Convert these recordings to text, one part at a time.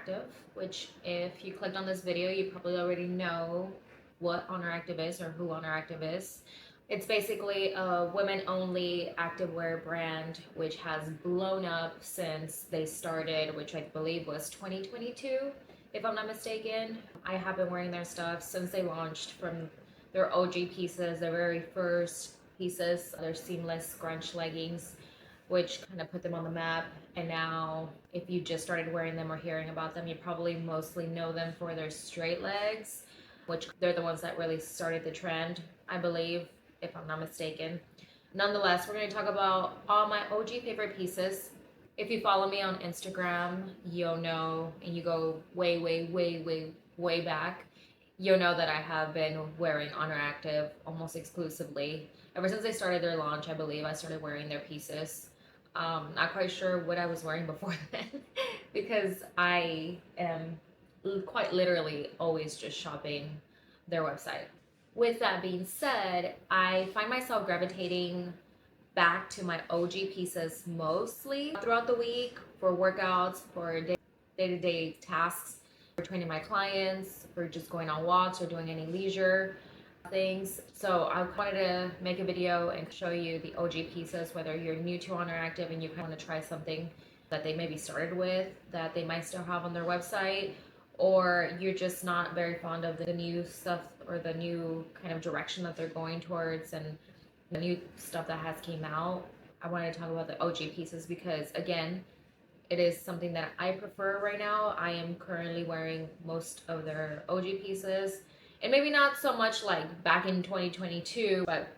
Active, which if you clicked on this video, you probably already know what Oner Active is or who Oner Active is. It's basically a women-only activewear brand which has blown up since they started, which I believe was 2022, if I'm not mistaken. I have been wearing their stuff since they launched, from their OG pieces, their very first pieces, their seamless scrunch leggings, which kind of put them on the map. And now, if you just started wearing them or hearing about them, you probably mostly know them for their straight legs, which they're the ones that really started the trend, I believe, if I'm not mistaken. Nonetheless, we're going to talk about all my OG favorite pieces. If you follow me on Instagram, you'll know, and you go way, way, way, way, way back, you'll know that I have been wearing Oner Active almost exclusively. Ever since they started their launch, I believe I started wearing their pieces. Not quite sure what I was wearing before then because I am quite literally always just shopping their website. With that being said, I find myself gravitating back to my OG pieces mostly throughout the week for workouts, for day-to-day tasks, for training my clients, for just going on walks or doing any leisure things. So I wanted to make a video and show you the OG pieces, whether you're new to Oner Active and you kind of want to try something that they maybe started with that they might still have on their website, or you're just not very fond of the new stuff or the new kind of direction that they're going towards and the new stuff that has came out. I wanted to talk about the OG pieces because, again, it is something that I prefer right now. I am currently wearing most of their OG pieces, and maybe not so much like back in 2022, but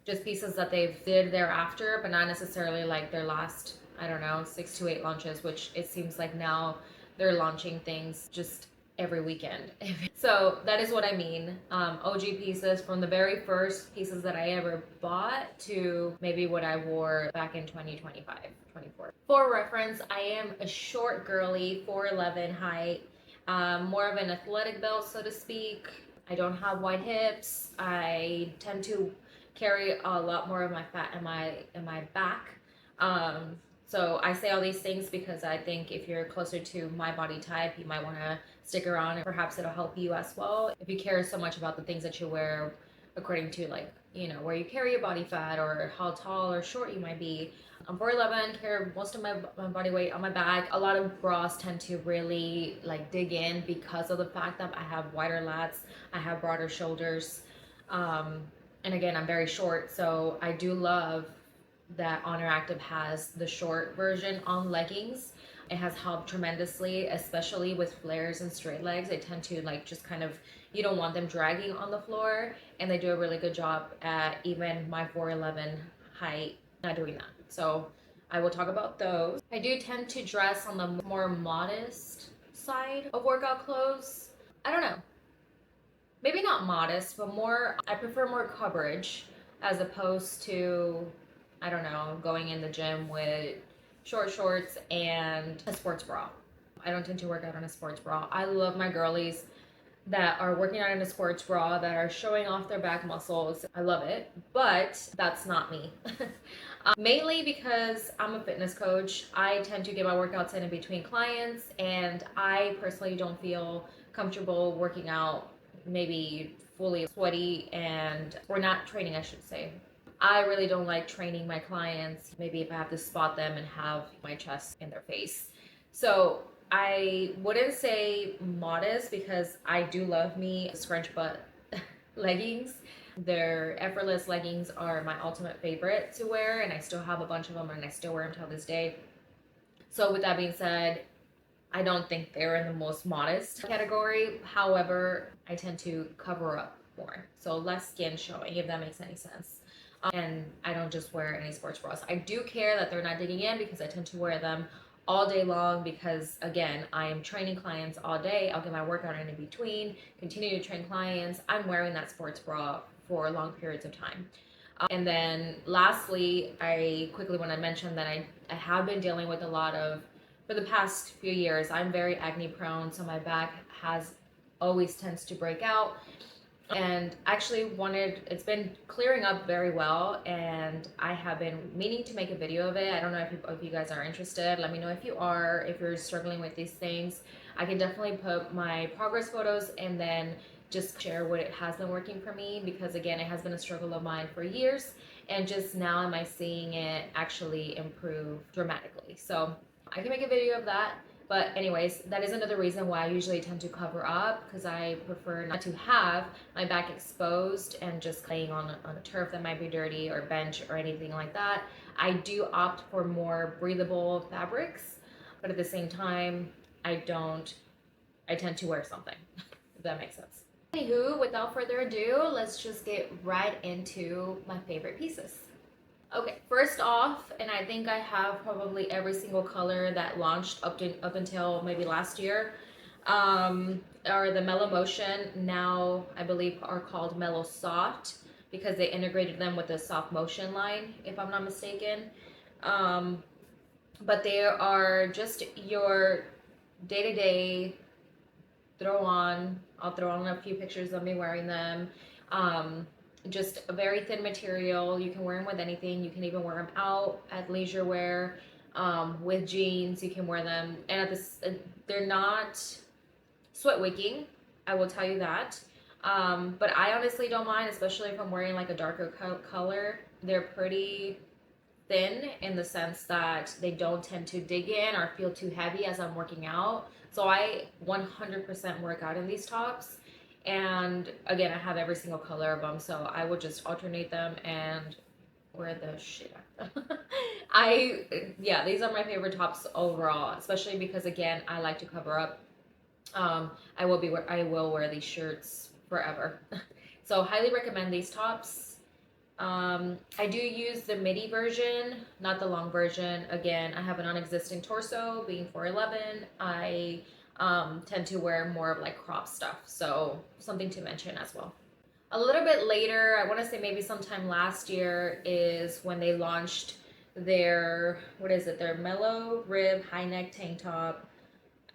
just pieces that they've did thereafter, but not necessarily like their last, I don't know, 6 to 8 launches, which it seems like now they're launching things just every weekend. So that is what I mean. OG pieces from the very first pieces that I ever bought to maybe what I wore back in 2025, 24. For reference, I am a short girly, 4'11" height, more of an athletic build, so to speak. I don't have wide hips. I tend to carry a lot more of my fat in my back. So I say all these things because I think if you're closer to my body type, you might want to stick around and perhaps it'll help you as well. If you care so much about the things that you wear according to, like, you know, where you carry your body fat or how tall or short you might be. I'm 4'11", carry most of my body weight on my back. A lot of bras tend to really like dig in because of the fact that I have wider lats, I have broader shoulders. And again, I'm very short, so I do love that Oner Active has the short version on leggings. It has helped tremendously, especially with flares and straight legs. They tend to like just kind of, you don't want them dragging on the floor, and they do a really good job at even my 4'11" height not doing that. So I will talk about those. I do tend to dress on the more modest side of workout clothes. I don't know. Maybe not modest, but more, I prefer more coverage as opposed to, I don't know, going in the gym with short shorts and a sports bra. I don't tend to work out in a sports bra. I love my girlies that are working out in a sports bra that are showing off their back muscles. I love it, but that's not me. Mainly because I'm a fitness coach. I tend to get my workouts in between clients, and I personally don't feel comfortable working out maybe fully sweaty or not training, I should say. I really don't like training my clients, maybe if I have to spot them and have my chest in their face. So I wouldn't say modest because I do love me scrunch butt leggings. Their effortless leggings are my ultimate favorite to wear, and I still have a bunch of them and I still wear them till this day. So with that being said, I don't think they're in the most modest category. However, I tend to cover up more, so less skin showing, if that makes any sense. And I don't just wear any sports bras. I do care that they're not digging in because I tend to wear them all day long because, again, I am training clients all day. I'll get my workout in between, continue to train clients. I'm wearing that sports bra for long periods of time. And then lastly, I quickly want to mention that I have been dealing with a lot of, for the past few years, I'm very acne prone, so my back always tends to break out. And actually it's been clearing up very well, and I have been meaning to make a video of it. I don't know if you guys are interested. Let me know if you are, if you're struggling with these things. I can definitely put my progress photos and then just share what it has been working for me, because again, it has been a struggle of mine for years, and just now am I seeing it actually improve dramatically. So I can make a video of that. But anyways, that is another reason why I usually tend to cover up, because I prefer not to have my back exposed and just laying on a turf that might be dirty, or bench or anything like that. I do opt for more breathable fabrics, but at the same time, I tend to wear something, if that makes sense. Anywho, without further ado, let's just get right into my favorite pieces. Okay, first off, and I think I have probably every single color that launched up until maybe last year, are the Mellow Motion. Now I believe are called Mellow Soft, because they integrated them with the Soft Motion line, if I'm not mistaken. But they are just your day-to-day throw on. I'll throw on a few pictures of me wearing them. Just a very thin material. You can wear them with anything. You can even wear them out at leisure wear, with jeans. You can wear them, and at this, they're not sweat wicking, I will tell you that. But I honestly don't mind, especially if I'm wearing like a darker color. They're pretty thin in the sense that they don't tend to dig in or feel too heavy as I'm working out. So I 100% work out in these tops. And again, I have every single color of them, so I would just alternate them and wear the shit out of them. Yeah, these are my favorite tops overall, especially because again, I like to cover up. I will wear these shirts forever. So highly recommend these tops. I do use the midi version, not the long version. Again, I have a non-existent torso, being 4'11". I tend to wear more of like crop stuff, so something to mention as well. A little bit later, I want to say maybe sometime last year, is when they launched their, what is it, their Mellow Rib high neck tank top.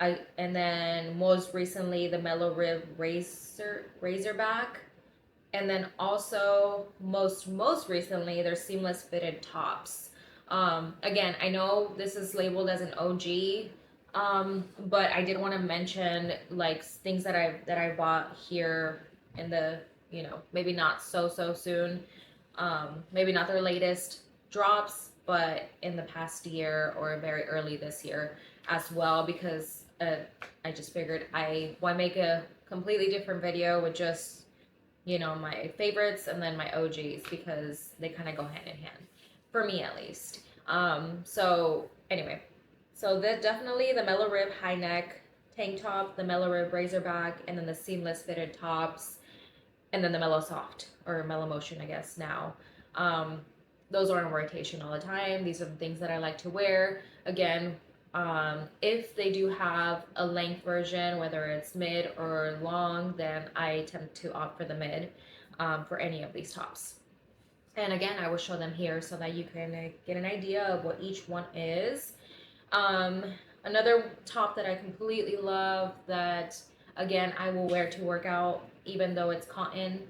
And then most recently the Mellow Rib Razorback. And then also most recently their seamless fitted tops. Again, I know this is labeled as an OG, but I did want to mention like things that I bought here in the, maybe not so soon, maybe not their latest drops, but in the past year or very early this year as well, because I just figured why make a completely different video with just my favorites and then my OGs, because they kind of go hand in hand for me at least. So anyway, so definitely the Mellow Rib high neck tank top, the Mellow Rib Razorback, and then the seamless fitted tops, and then the Mellow Soft or Mellow Motion, I guess now. Those are in rotation all the time. These are the things that I like to wear. Again, if they do have a length version, whether it's mid or long, then I tend to opt for the mid for any of these tops. And again, I will show them here so that you can get an idea of what each one is. Another top that I completely love, that again I will wear to work out even though it's cotton,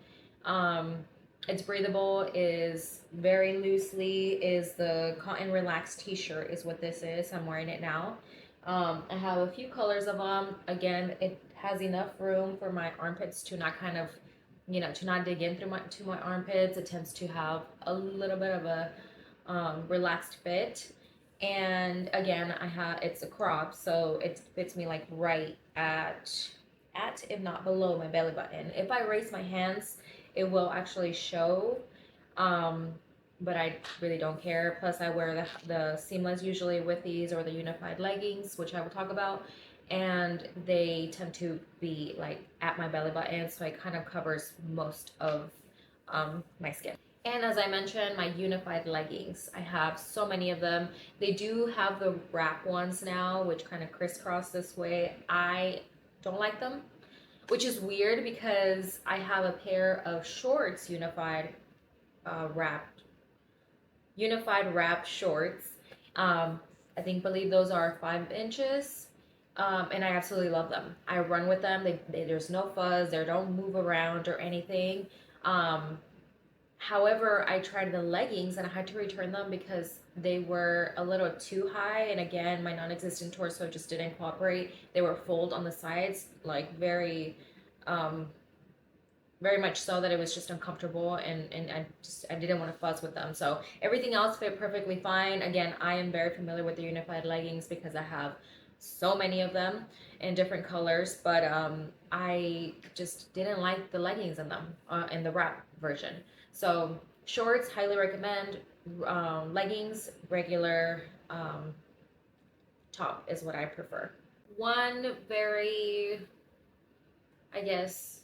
it's breathable, is very loosely, is the Cotton Relaxed t-shirt is what this is. I'm wearing it now. I have a few colors of them. Again, it has enough room for my armpits to not kind of, to not dig in to my armpits. It tends to have a little bit of a relaxed fit. And again, it's a crop, so it fits me like right at if not below my belly button. If I raise my hands, it will actually show, but I really don't care. Plus I wear the seamless usually with these, or the unified leggings, which I will talk about, and they tend to be like at my belly button, so it kind of covers most of my skin. And as I mentioned, my unified leggings, I have so many of them. They do have the wrap ones now, which kind of crisscross this way. I don't like them, which is weird because I have a pair of shorts, unified wrap shorts. Believe those are 5 inches. And I absolutely love them. I run with them. There's no fuzz. They don't move around or anything. However, I tried the leggings and I had to return them because they were a little too high. And again, my non existent torso just didn't cooperate. They were fold on the sides, like um, very much so that it was just uncomfortable, and I didn't want to fuss with them. So everything else fit perfectly fine. Again, I am very familiar with the unified leggings because I have so many of them in different colors, but I just didn't like the leggings in them in the wrap version. So shorts, highly recommend. Leggings, regular top is what I prefer. One very, I guess,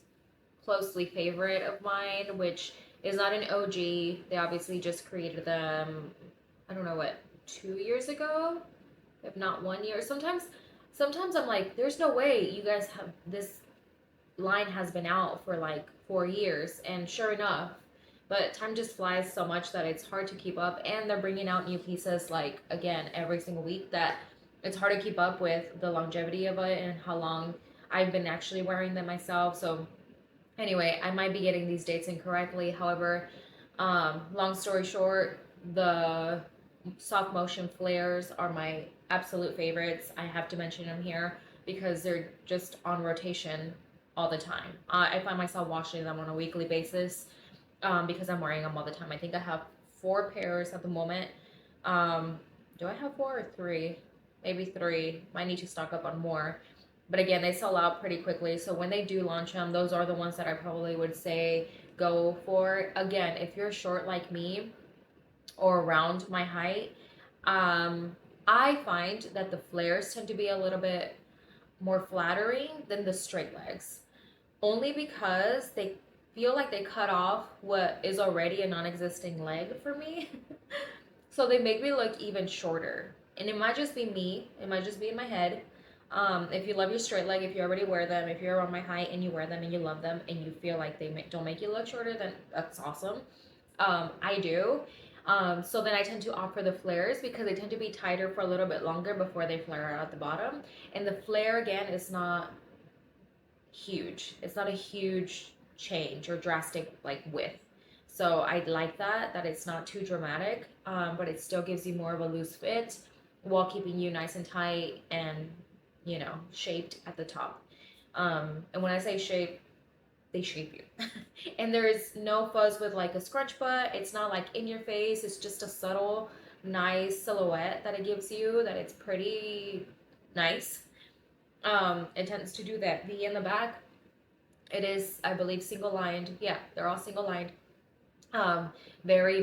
closely favorite of mine, which is not an OG. They obviously just created them, I don't know what, 2 years ago, if not 1 year. Sometimes I'm like, there's no way you guys have this line has been out for like 4 years, and sure enough. But time just flies so much that it's hard to keep up, and they're bringing out new pieces like again every single week that it's hard to keep up with the longevity of it and how long I've been actually wearing them myself. So anyway, I might be getting these dates incorrectly. However, long story short, the soft motion flares are my absolute favorites. I have to mention them here because they're just on rotation all the time. I find myself washing them on a weekly basis because I'm wearing them all the time. I think I have 4 pairs at the moment. Um, do I have 4 or 3? Maybe 3. Might need to stock up on more. But again, they sell out pretty quickly. So when they do launch them, those are the ones that I probably would say go for. Again, if you're short like me or around my height, I find that the flares tend to be a little bit more flattering than the straight legs, only because they feel like they cut off what is already a non-existing leg for me. So they make me look even shorter. And it might just be me, it might just be in my head. If you love your straight leg, if you already wear them, if you're around my height and you wear them and you love them and you feel like don't make you look shorter, then that's awesome. I do. So then I tend to opt for the flares because they tend to be tighter for a little bit longer before they flare out at the bottom. And the flare again is not huge. It's not a huge change or drastic like width. So I like that it's not too dramatic, but it still gives you more of a loose fit while keeping you nice and tight and shaped at the top. And when I say shape, they shape you. And there's no fuzz with like a scrunch butt. It's not like in your face. It's just a subtle, nice silhouette that it gives you. That it's pretty nice. It tends to do that. V in the back, it is, I believe, single lined. Yeah, they're all single lined. Very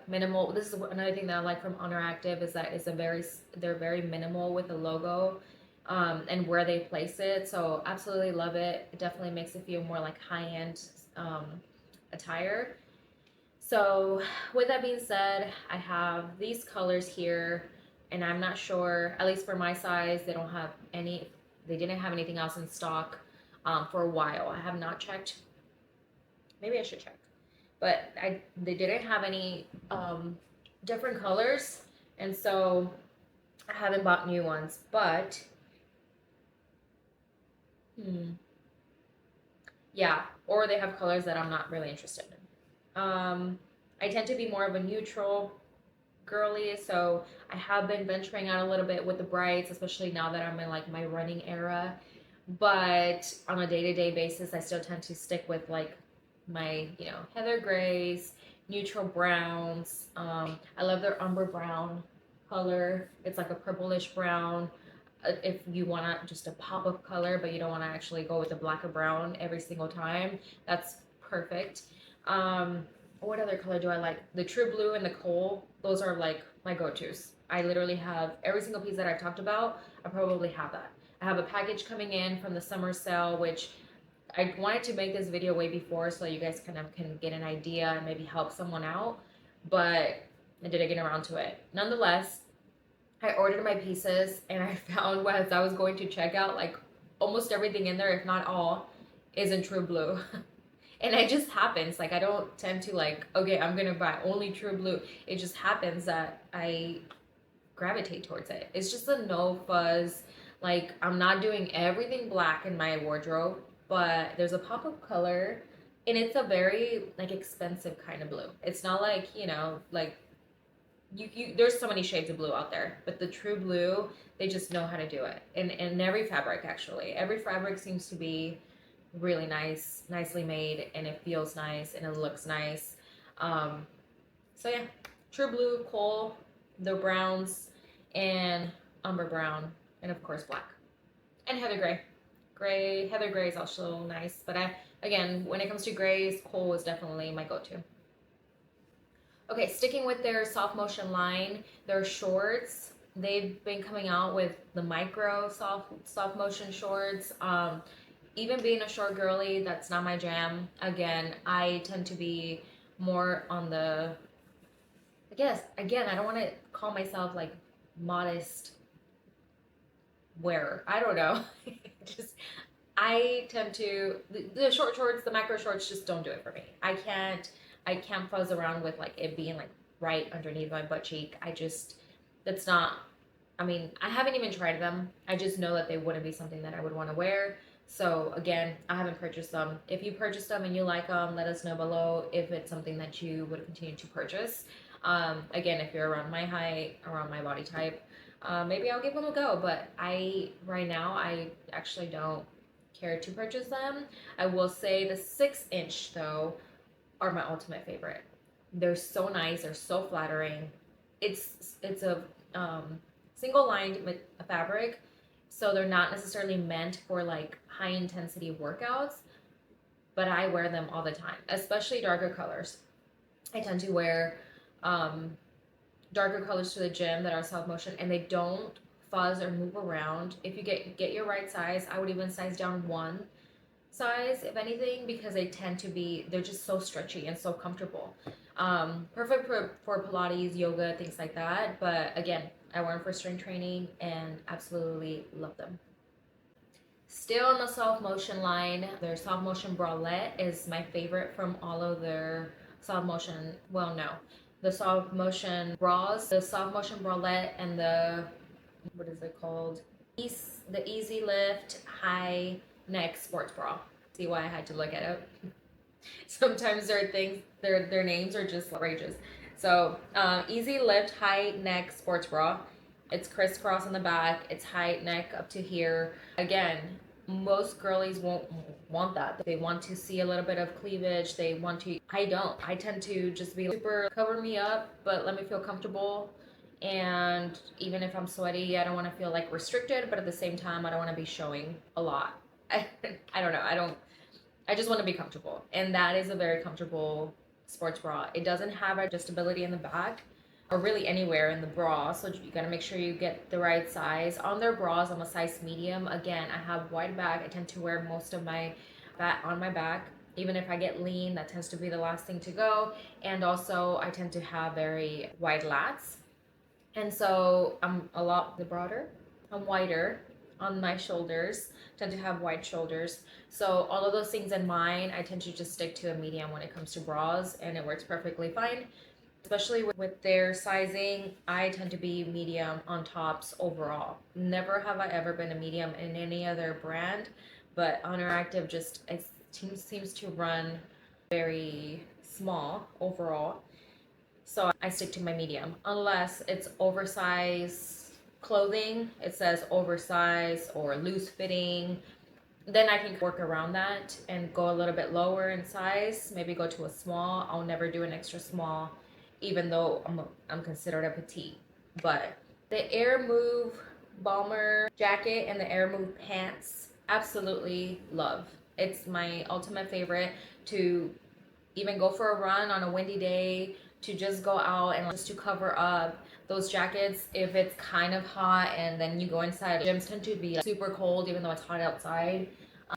minimal. This is another thing that I like from Oner Active is that they're very minimal with the logo, and where they place it. So absolutely love it. It definitely makes it feel more like high end attire. So with that being said, I have these colors here, and I'm not sure, at least for my size, they didn't have anything else in stock for a while. I have not checked. Maybe I should check. But they didn't have any different colors, and so I haven't bought new ones. But yeah, or they have colors that I'm not really interested in. I tend to be more of a neutral girly, so I have been venturing out a little bit with the brights, especially now that I'm in like my running era. But on a day-to-day basis, I still tend to stick with like my heather grays, neutral browns. I love their umber brown color. It's like a purplish brown. If you want just a pop of color but you don't want to actually go with the black or brown every single time, that's perfect. What other color do I like? The true blue and the coal, those are like my go-to's. I literally have every single piece that I've talked about. I probably have that. I have a package coming in from the summer sale, which I wanted to make this video way before so you guys kind of can get an idea and maybe help someone out, but I didn't get around to it. Nonetheless, I ordered my pieces and I found as I was going to check out, like almost everything in there, if not all, is in true blue. And it just happens. Like I don't tend to like, okay, I'm gonna buy only true blue. It just happens that I gravitate towards it. It's just a no fuzz. Like I'm not doing everything black in my wardrobe, but there's a pop of color And it's a very like expensive kind of blue. It's not like, you know, like you there's so many shades of blue out there, but the true blue, they just know how to do it. And in every fabric, actually, every fabric seems to be really nice, nicely made, and it feels nice and it looks nice. um so yeah, true blue, coal, the browns, and umber brown, and of course black, and heather gray. Heather gray is also nice, but I, again, when it comes to grays, coal is definitely my go-to. Okay, sticking with their soft motion line, their shorts, they've been coming out with the micro soft motion shorts. Even being a short girly, that's not my jam. Again, I tend to be more on the, I guess, again, I don't want to call myself like modest wearer. I don't know. Just, I tend to, the short shorts, the micro shorts just don't do it for me. I can't fuzz around with like it being like right underneath my butt cheek. I just, that's not, I mean, I haven't even tried them. I just know that they wouldn't be something that I would want to wear. So again, I haven't purchased them. If you purchase them and you like them, let us know below if it's something that you would continue to purchase. Again, if you're around my height, around my body type, maybe I'll give them a go. But right now, I actually don't care to purchase them. I will say the 6 inch though are my ultimate favorite. They're so nice. They're so flattering. It's a single lined fabric, so they're not necessarily meant for like high intensity workouts. But I wear them all the time, especially darker colors. I tend to wear um, darker colors to the gym that are soft motion, and they don't fuzz or move around. If you get your right size, I would even size down one size if anything, because they're just so stretchy and so comfortable. Perfect for Pilates, yoga, things like that. But again, I wear them for strength training and absolutely love them. Still in the soft motion line, their soft motion bralette is my favorite from all of their soft motion. Well, no, the soft motion bras, the soft motion bralette, and the, what is it called? The Easy Lift high neck sports bra. See why I had to look at it. Sometimes there are things, their names are just outrageous. So Easy Lift high neck sports bra. It's crisscross on the back. It's high neck up to here. Again, most girlies won't want that. They want to see a little bit of cleavage. They want to. I don't. I tend to just be super cover me up, but let me feel comfortable. And even if I'm sweaty, I don't want to feel like restricted, but at the same time, I don't want to be showing a lot. I don't know. I just want to be comfortable. And that is a very comfortable sports bra. It doesn't have adjustability in the back or really anywhere in the bra. So you got to make sure you get the right size. On their bras, I'm a size medium. Again, I have wide back. I tend to wear most of my fat on my back. Even if I get lean, that tends to be the last thing to go. And also, I tend to have very wide lats. And so I'm a lot broader. I'm wider on my shoulders, tend to have wide shoulders. So all of those things in mind, I tend to just stick to a medium when it comes to bras, and it works perfectly fine. Especially with their sizing, I tend to be medium on tops overall. Never have I ever been a medium in any other brand, but Oner Active just seems to run very small overall. So I stick to my medium unless it's oversized clothing. It says oversized or loose fitting. Then I can work around that and go a little bit lower in size. Maybe go to a small. I'll never do an extra small, even though I'm considered a petite. But the Air Move bomber jacket and the Air Move pants, absolutely love. It's my ultimate favorite to even go for a run on a windy day, to just go out and just to cover up those jackets if it's kind of hot and then you go inside. Gyms tend to be super cold even though it's hot outside.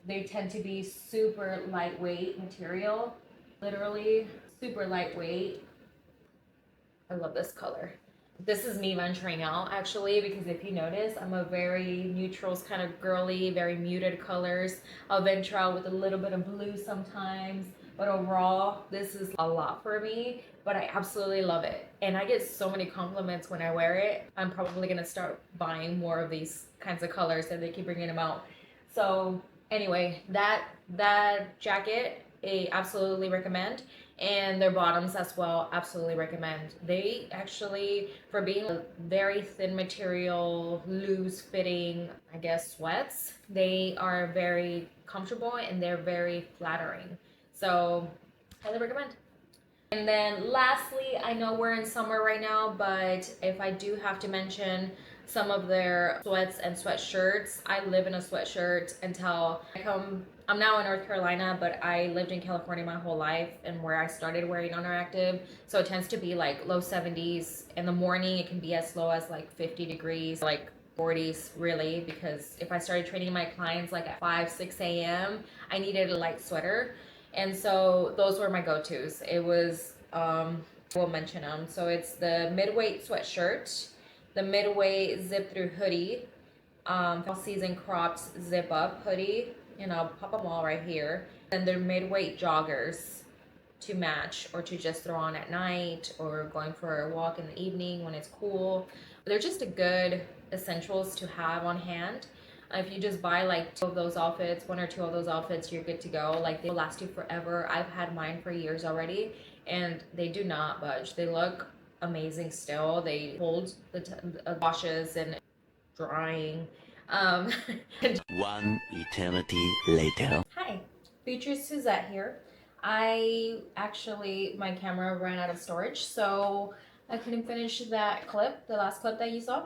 They tend to be super lightweight material, literally super lightweight. I love this color. This is me venturing out actually, because if you notice, I'm a very neutrals kind of girly, very muted colors. I'll venture out with a little bit of blue sometimes, but overall, this is a lot for me, but I absolutely love it. And I get so many compliments when I wear it. I'm probably gonna start buying more of these kinds of colors and they keep bringing them out. So Anyway, that jacket I absolutely recommend, and their bottoms as well absolutely recommend. They actually, for being a very thin material, loose fitting, I guess, sweats, they are very comfortable and they're very flattering. So highly recommend. And then lastly, I know we're in summer right now, but if I do have to mention some of their sweats and sweatshirts, I live in a sweatshirt until I come. I'm now in North Carolina, but I lived in California my whole life and where I started wearing Oner Active. So it tends to be like low 70s. In the morning, it can be as low as like 50 degrees, like 40s really, because if I started training my clients like at 5, 6 a.m., I needed a light sweater. And so those were my go-tos. It was, we'll mention them. So it's the midweight sweatshirt, the midweight zip through hoodie, fall season cropped zip up hoodie, and I'll pop them all right here. And they're midweight joggers to match or to just throw on at night or going for a walk in the evening when it's cool. They're just a good essentials to have on hand. If you just buy like two of those outfits, one or two of those outfits, you're good to go. Like they will last you forever. I've had mine for years already and they do not budge. They look amazing still. They hold the washes and drying. Um, One eternity later. Hi, Future Suzette here. I actually, my camera ran out of storage, so I couldn't finish that clip, the last clip that you saw.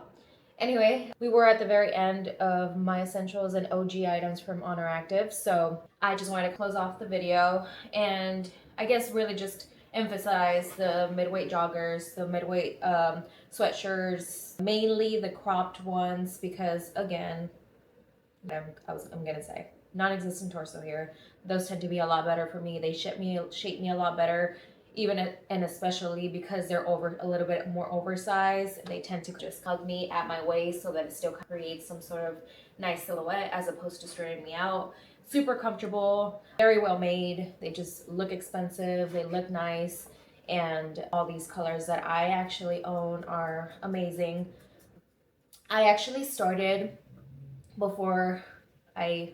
Anyway, we were at the very end of my essentials and OG items from Oner Active, so I just wanted to close off the video and I guess really just emphasize the midweight joggers, the midweight sweatshirts, mainly the cropped ones because again, I'm gonna say non-existent torso here. Those tend to be a lot better for me. They shape me a lot better, even and especially because they're over a little bit more oversized. They tend to just hug me at my waist so that it still creates some sort of nice silhouette as opposed to straightening me out. Super comfortable, very well made. They just look expensive. They look nice, and all these colors that I actually own are amazing. I actually started before I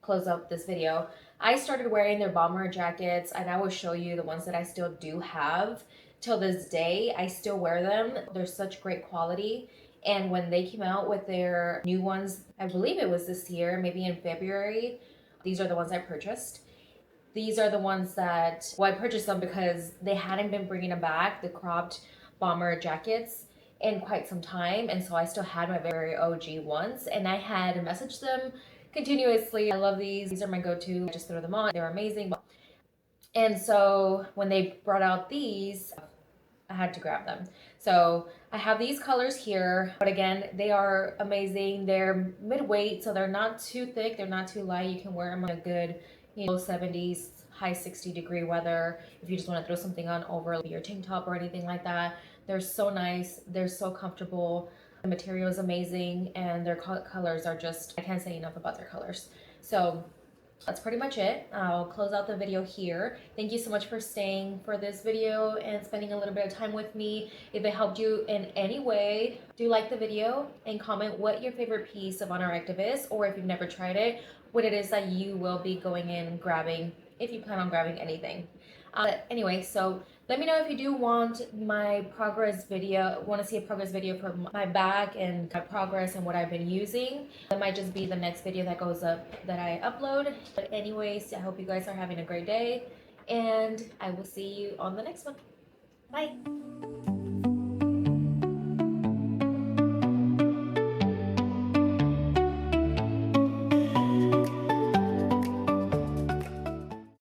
close up this video, I started wearing their bomber jackets and I will show you the ones that I still do have. Till this day, I still wear them. They're such great quality. And when they came out with their new ones, I believe it was this year, maybe in February, these are the ones I purchased. These are the ones that, well, I purchased them because they hadn't been bringing them back, the cropped bomber jackets, in quite some time. And so I still had my very OG ones and I had messaged them continuously. I love these. These are my go-to. I just throw them on. They're amazing. And so when they brought out these, I had to grab them. So I have these colors here, but again, they are amazing. They're mid-weight, so they're not too thick. They're not too light. You can wear them in a good, low 70s, high 60-degree weather. If you just want to throw something on over your tank top or anything like that. They're so nice. They're so comfortable. The material is amazing and their colors are just, I can't say enough about their colors. So that's pretty much it. I'll close out the video here. Thank you so much for staying for this video and spending a little bit of time with me. If it helped you in any way, do like the video and comment what your favorite piece of Oner Active is, or if you've never tried it, what it is that you will be going in and grabbing if you plan on grabbing anything. Anyway, so let me know if you do want my progress video, want to see a progress video for my bag and my progress and what I've been using. That might just be the next video that goes up that I upload. But anyways, I hope you guys are having a great day and I will see you on the next one. Bye.